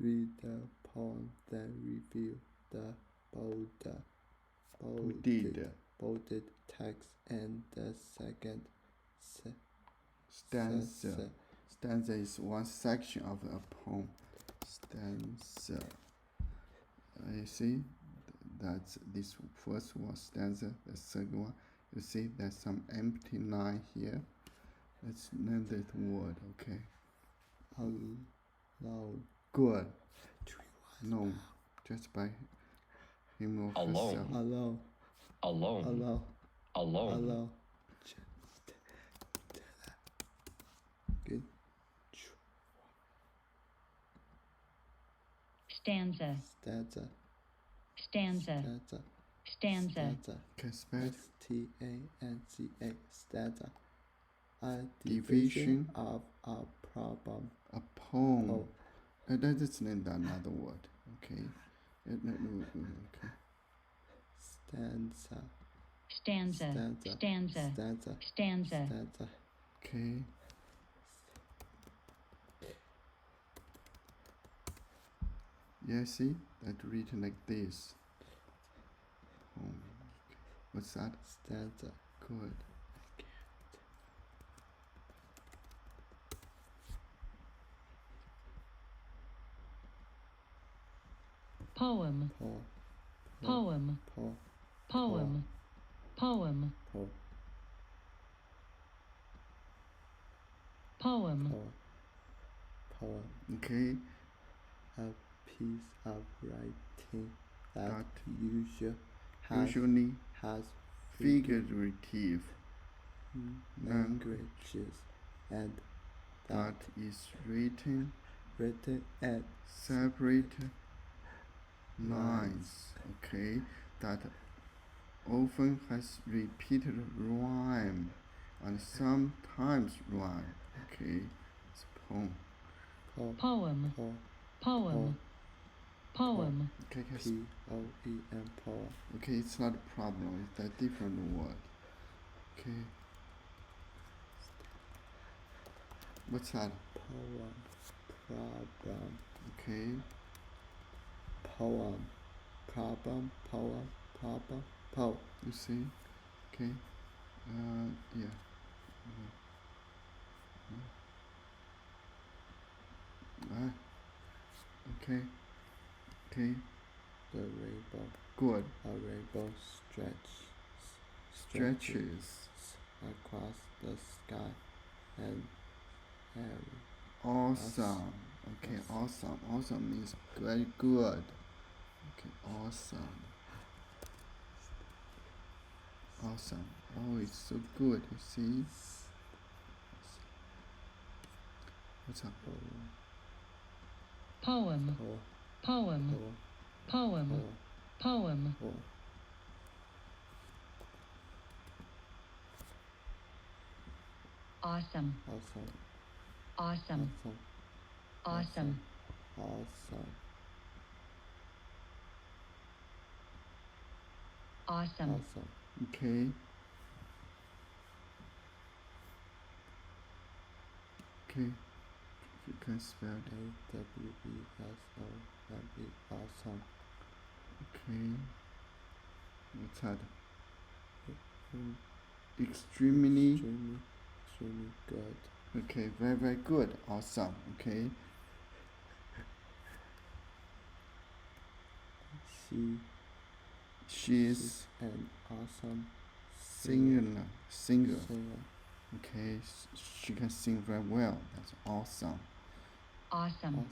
Read the poem, then review the bolded text and the second stanza. Stanza is one section of a poem. Stanza. You see, that's this first one stanza. The second one, you see, there's some empty line here. Let's name that word. Okay. Alone. Good. No, just by him or herself. Alone. Good. Stanza. Can spell it? Stanza. Stanza. A division of a problem. A poem. That's another word. Okay. Okay. Stanza. Okay. Yeah, see? That's written like this. Okay. What's that? Stanza. Good. Poem. Okay. A piece of writing that usually has figurative languages and that is written at separate lines. Okay, that often has repeated rhyme and sometimes rhyme. Okay, it's poem. Poem. Okay, P-O-E-M, poem. Okay, it's not a problem. It's a different word. Okay. What's that? Poem. Problem. Okay. Poem. Problem. Poem. You see? Okay. Yeah. Okay. Okay. The rainbow. Good. A rainbow Stretches across the sky and awesome. Okay, awesome. Awesome means very good. Okay, awesome. Awesome. Oh, it's so good. You see? What's up? Poem. Awesome. Okay. Okay. If you can spell it. A-W-E-S-O-M-E. Awesome. Okay. What's that? Extremely good. Okay, very, very good. Awesome. Okay. She's an awesome singer. Okay, she can sing very well. That's awesome. Awesome.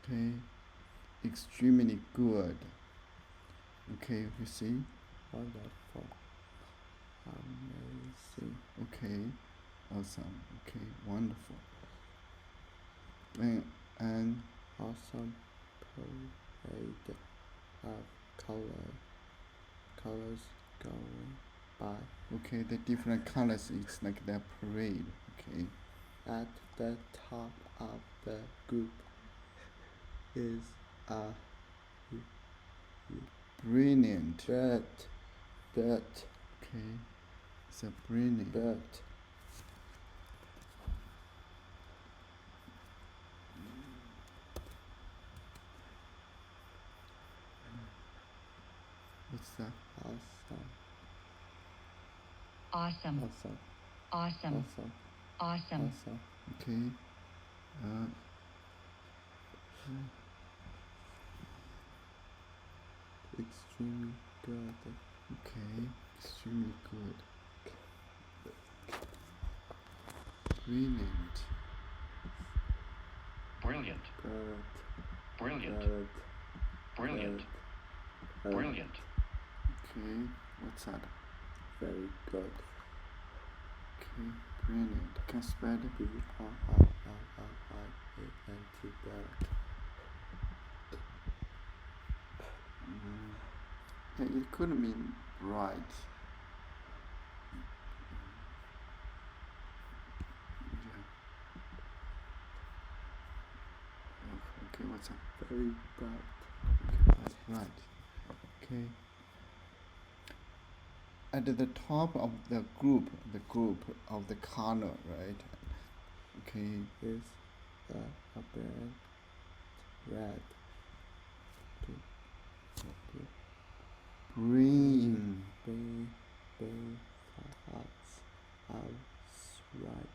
Okay, extremely good. Okay, you see? Wonderful. Amazing. Okay, awesome. Okay, wonderful. And awesome parade of colors going by. Okay, the different colors, it's like their parade. Okay. At the top of the group is a brilliant bird. Okay, it's a brilliant bird. awesome, Awesome. awesome, Awesome. awesome, Awesome. awesome, okay, extremely good, okay, extremely good, brilliant, Brilliant. good, Brilliant. good, Brilliant. good, Brilliant. okay, what's that, very good. okay, brilliant, can spell it, B-R-R-R-R-I-A-N-T, good. yeah, it could mean bright, yeah, okay, what's that, Very bright. that's right, okay, at the top of the group of the color, right, okay, Is the apparent red. green, Being hearts of right,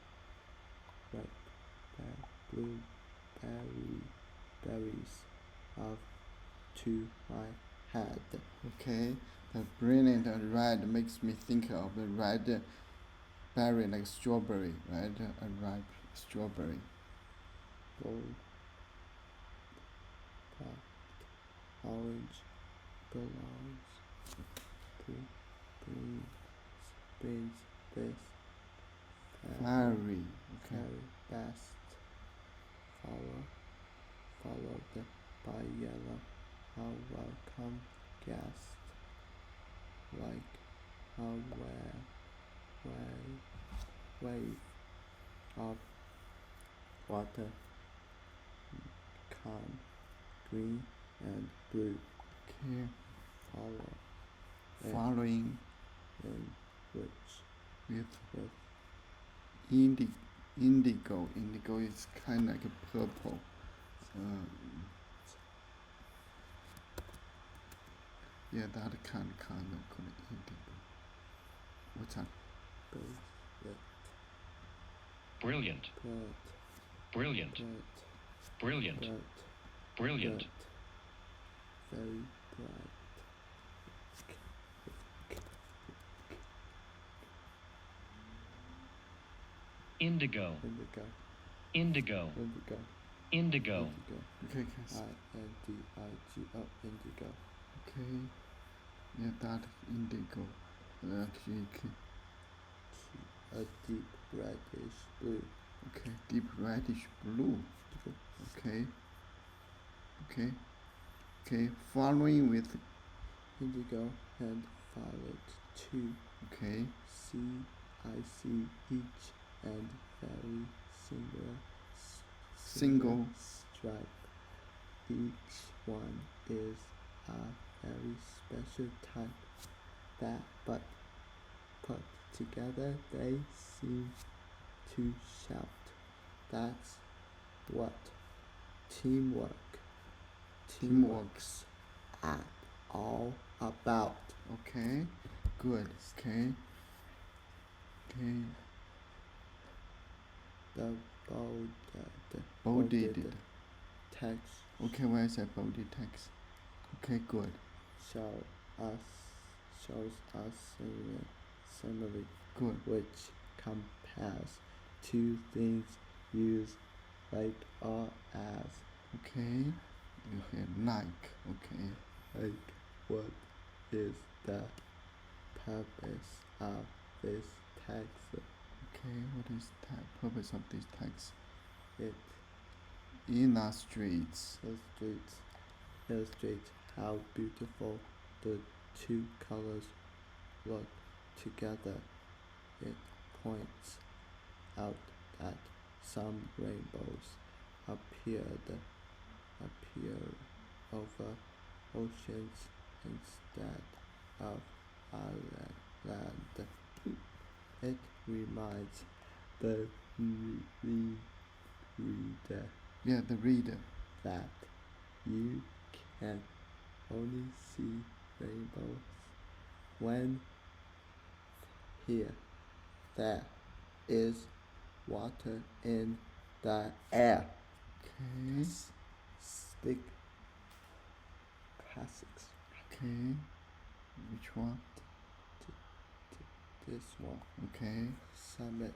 blue berries of to my head. okay, the brilliant red makes me think of the red berry like strawberry, right, a ripe strawberry, Gold, black, orange belongs to brings this fiery, okay, very best, followed by yellow. How welcome guest, like a wave of water, come green and blue, okay, follow following in which with with indigo is kind of like a purple, yeah, that kind of color called indigo, what's that, goes with Brilliant. good, Brilliant. good, Brilliant. good, Brilliant. good, very bright. Indigo. Indigo, Indigo. indigo, Indigo. indigo. okay, INDIGO, indigo. okay, yeah, that indigo, actually, A deep reddish blue. okay, deep reddish blue, okay, okay, okay, following with, Indigo and violet too. okay, I see each and very single, stripe. Each one is a very special type but put together they seem to shout. That's what teamwork's at all about. okay, good, okay, okay, The bolded, text okay, where is that bolded text, okay, good, shows us simile good, which compares two things used like or as. okay, you have like, okay, Like what is the purpose of this text? okay, what is the purpose of this text, It in the streets, illustrates how beautiful the two colors look together. It points out that some rainbows appear over oceans instead of land. It reminds the reader yeah, the reader, that you can only see rainbows when here there is water in the air. Okay. Stick classics. Okay. Which one? This one. Okay. Summit.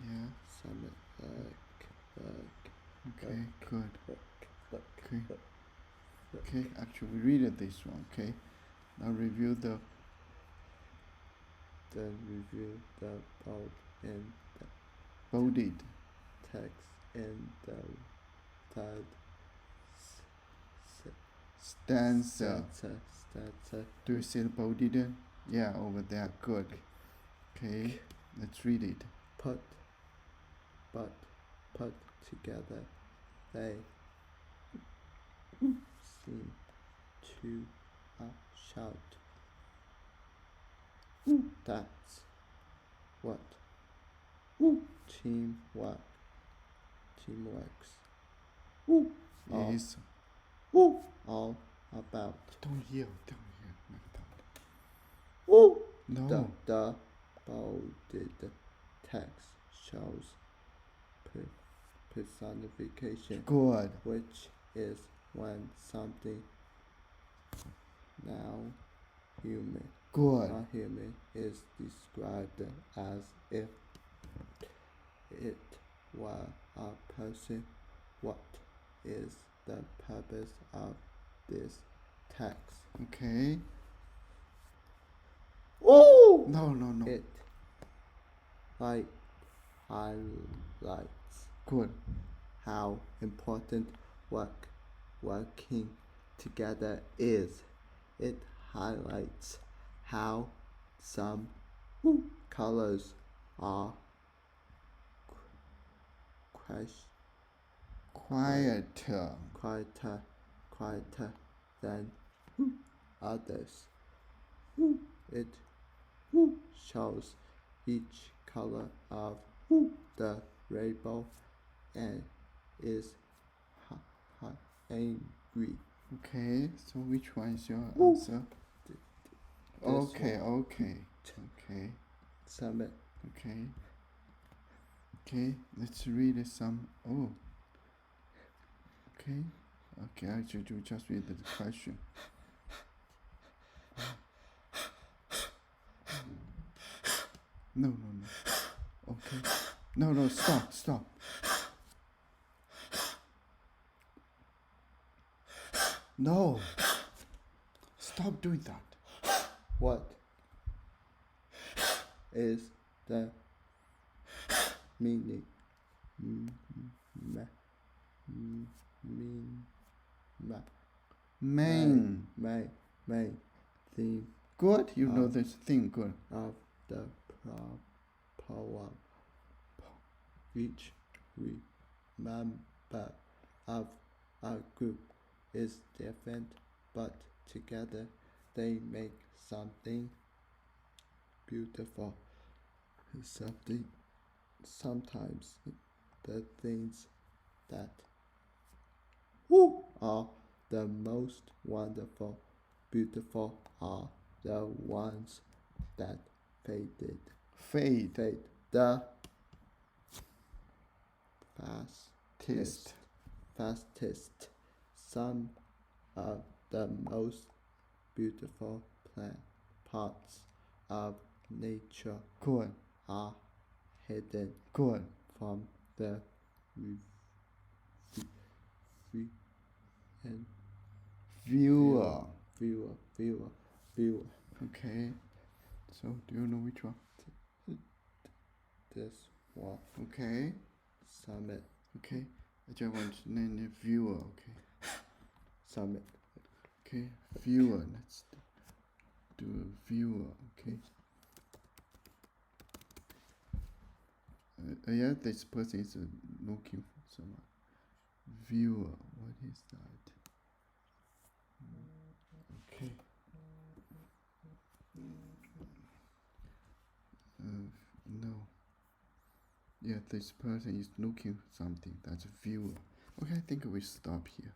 Yeah. Summit. Okay. Good. Look. Okay. Okay. Actually, we read this one. Okay. Now review the. Then review the bold in the Bolded. text in the third Stanza. stanza. Do you see the bolded? Yeah, over there. Good. Okay. Let's read it. Put together they seem to shout. That's what teamworks all, Is. all about. Don't yell. Don't yell. No. The bolded text shows personification, Good. which is when something now human Good. not human is described as if it were a person. What is the purpose of this text? Okay. Oh! No. It highlights Good. how important working together is. It highlights how some colors are quieter than others. It shows each color of the rainbow and is angry. Okay. So which one is your answer? Okay. one. Okay. Summit. Okay. Okay. Let's read some. Oh. Okay. Okay. I should just read the question. No. Okay. No. Stop. No. Stop doing that. What is the meaning? Main theme Good. You know this thing. Good. of the poem. Each member of a group is different, but together they make something beautiful. Sometimes the things that are the most wonderful, beautiful are the ones that fade. The fastest. Some of the most beautiful parts of nature Good. are hidden Good. from the and Viewer. viewer. Okay. So do you know which one? This one. Okay. Summit. Okay. I just want to name it viewer. Okay. Summit. Okay. Viewer. Let's do a viewer. Okay. Yeah, this person is looking for someone. Viewer. What is that? Okay. No. Yeah, this person is looking something. That's a viewer. Okay, I think we stop here.